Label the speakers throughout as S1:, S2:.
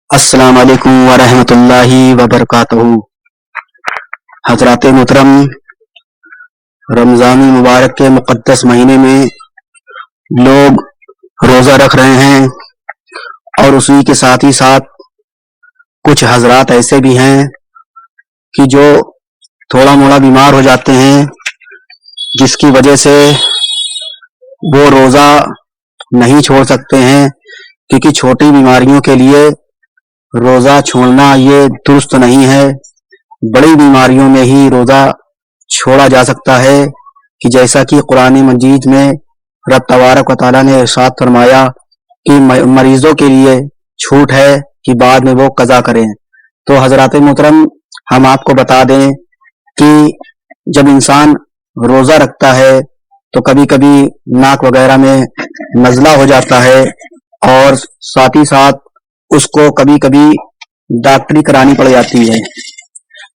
S1: السلام علیکم ورحمۃ اللہ وبرکاتہ۔ حضرات محترم، رمضان مبارک کے مقدس مہینے میں لوگ روزہ رکھ رہے ہیں، اور اسی کے ساتھ ہی ساتھ کچھ حضرات ایسے بھی ہیں کہ جو تھوڑا موڑا بیمار ہو جاتے ہیں، جس کی وجہ سے وہ روزہ نہیں چھوڑ سکتے ہیں، کیونکہ چھوٹی بیماریوں کے لیے روزہ چھوڑنا یہ درست نہیں ہے۔ بڑی بیماریوں میں ہی روزہ چھوڑا جا سکتا ہے، کہ جیسا کہ قرآن مجید میں رب تبارک و تعالیٰ نے ارشاد فرمایا کہ مریضوں کے لیے چھوٹ ہے کہ بعد میں وہ قضا کریں۔ تو حضرات محترم، ہم آپ کو بتا دیں کہ جب انسان روزہ رکھتا ہے تو کبھی کبھی ناک وغیرہ میں نزلہ ہو جاتا ہے، اور ساتھ ہی ساتھ اس کو کبھی کبھی ڈاکٹری کرانی پڑ جاتی ہے،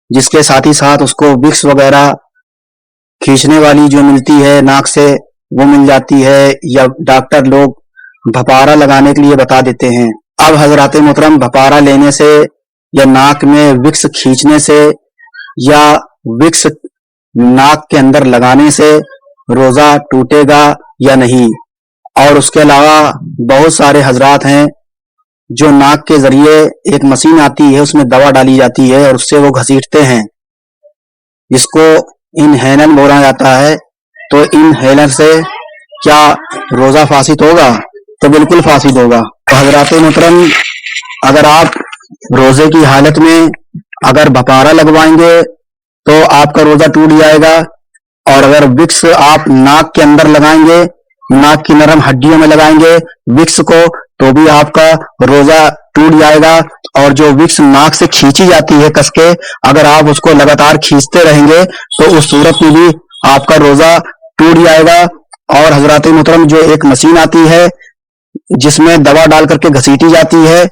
S1: جس کے ساتھ ہی ساتھ اس کو وکس وغیرہ کھینچنے والی جو ملتی ہے ناک سے وہ مل جاتی ہے، یا ڈاکٹر لوگ بھپارا لگانے کے لیے بتا دیتے ہیں۔ اب حضرات محترم، بھپارا لینے سے یا ناک میں وکس کھینچنے سے یا وکس ناک کے اندر لگانے سے روزہ ٹوٹے گا یا نہیں؟ اور اس کے علاوہ بہت سارے حضرات ہیں جو ناک کے ذریعے ایک مشین آتی ہے، اس میں دوا ڈالی جاتی ہے اور اس سے وہ گھسیٹتے ہیں، جس کو انہیلر بولا جاتا ہے۔ تو انہیلر سے کیا روزہ فاسد ہوگا؟ تو بالکل فاسد ہوگا۔ تو حضرات محترم، اگر آپ روزے کی حالت میں اگر بھپارا لگوائیں گے تو آپ کا روزہ ٹوٹ جائے گا، اور اگر وکس آپ ناک کے اندر لگائیں گے، ناک کی نرم ہڈیوں میں لگائیں گے وکس کو، تو بھی آپ کا روزہ ٹوٹ جائے گا۔ اور جو وکس ناک سے کھینچی جاتی ہے کس کے، اگر آپ اس کو لگاتار کھینچتے رہیں گے تو اس صورت میں بھی آپ کا روزہ ٹوٹ جائے گا۔ اور حضرات محترم، جو ایک مشین آتی ہے جس میں دوا ڈال کر کے گھسیٹی جاتی ہے،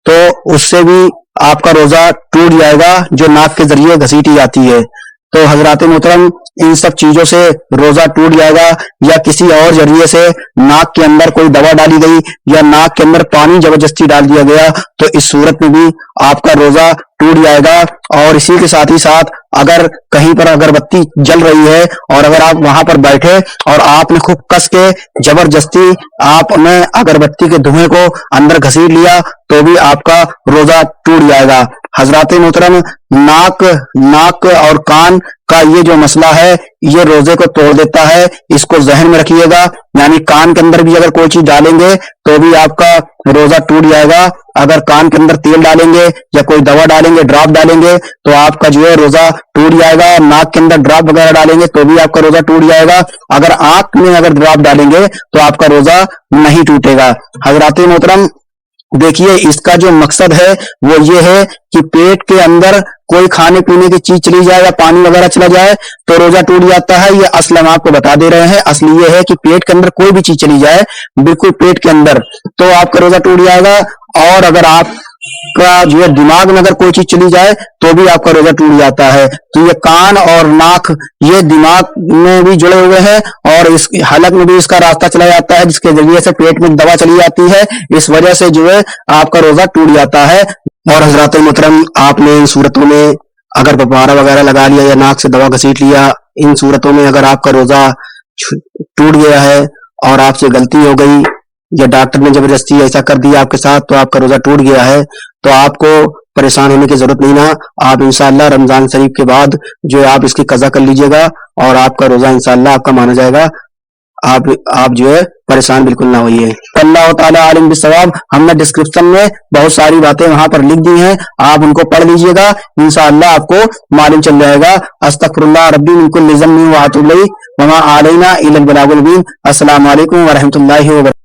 S1: تو اس سے بھی آپ کا روزہ ٹوٹ جائے گا، جو ناک کے ذریعے گھسیٹی جاتی ہے۔ تو حضرات محترم، ان سب چیزوں سے روزہ ٹوٹ جائے گا، یا کسی اور ذریعے سے ناک کے اندر کوئی دوا ڈالی گئی یا ناک کے اندر پانی زبردستی ڈال دیا گیا، تو اس صورت میں بھی آپ کا روزہ ٹوٹ جائے گا۔ اور اسی کے ساتھ ہی ساتھ اگر کہیں پر اگربتی جل رہی ہے اور اگر آپ وہاں پر بیٹھے اور آپ نے خوب کس کے زبردستی آپ نے اگربتی کے دھوئیں کو اندر گھسیٹ لیا، تو بھی آپ کا روزہ ٹوٹ جائے گا۔ حضرات محترم، ناک اور کان کا یہ جو مسئلہ ہے یہ روزے کو توڑ دیتا ہے، اس کو ذہن میں رکھیے گا۔ یعنی کان کے اندر بھی اگر کوئی چیز ڈالیں گے تو بھی آپ کا روزہ ٹوٹ جائے گا۔ اگر کان کے اندر تیل ڈالیں گے یا کوئی دوا ڈالیں گے، ڈراپ ڈالیں گے، تو آپ کا جو ہے روزہ ٹوٹ جائے گا۔ ناک کے اندر ڈراپ وغیرہ ڈالیں گے تو بھی آپ کا روزہ ٹوٹ جائے گا۔ اگر آنکھ میں اگر ڈراپ ڈالیں گے تو آپ کا روزہ نہیں ٹوٹے گا۔ حضرات محترم، دیکھیے، اس کا جو مقصد ہے وہ یہ ہے کہ پیٹ کے اندر کوئی کھانے پینے کی چیز چلی جائے یا پانی وغیرہ چلا جائے تو روزہ ٹوٹ جاتا ہے۔ یہ اصل ہم آپ کو بتا دے رہے ہیں۔ اصل یہ ہے کہ پیٹ کے اندر کوئی بھی چیز چلی جائے، بالکل پیٹ کے اندر، تو آپ کا روزہ ٹوٹ جائے گا۔ اور اگر آپ کا جو ہے دماغ میں اگر کوئی چیز چلی جائے تو بھی آپ کا روزہ ٹوٹ جاتا ہے۔ تو یہ کان اور ناک یہ دماغ میں بھی جڑے ہوئے ہیں، اور اس حلق میں بھی اس کا راستہ چلا جاتا ہے، جس کے ذریعے سے پیٹ میں دوا چلی جاتی ہے، اس وجہ سے جو ہے آپ کا روزہ ٹوٹ جاتا ہے۔ اور حضرات محترم، آپ نے ان صورتوں میں اگر بھپارا وغیرہ لگا لیا یا ناک سے دوا گھسیٹ لیا، ان صورتوں میں اگر آپ کا روزہ ٹوٹ گیا ہے اور آپ سے غلطی ہو گئی یا ڈاکٹر نے زبردستی ایسا کر دیا آپ کے ساتھ تو آپ کا روزہ ٹوٹ گیا ہے، تو آپ کو پریشان ہونے کی ضرورت نہیں نا۔ آپ انشاءاللہ رمضان شریف کے بعد جو ہے آپ اس کی قضا کر لیجئے گا، اور آپ کا روزہ انشاءاللہ آپ کا مانا جائے گا۔ آپ جو ہے پریشان بالکل نہ ہوئیے۔ اللہ تعالیٰ عالم بالصواب۔ ہم نے ڈسکرپشن میں بہت ساری باتیں وہاں پر لکھ دی ہیں، آپ ان کو پڑھ لیجئے گا، انشاءاللہ آپ کو معلوم چل جائے گا۔ استغفر اللہ ربی من کل ذنب واتوب الیہ وما علینا الا البلاغ المبین۔ السلام علیکم ورحمۃ اللہ وبرکاتہ۔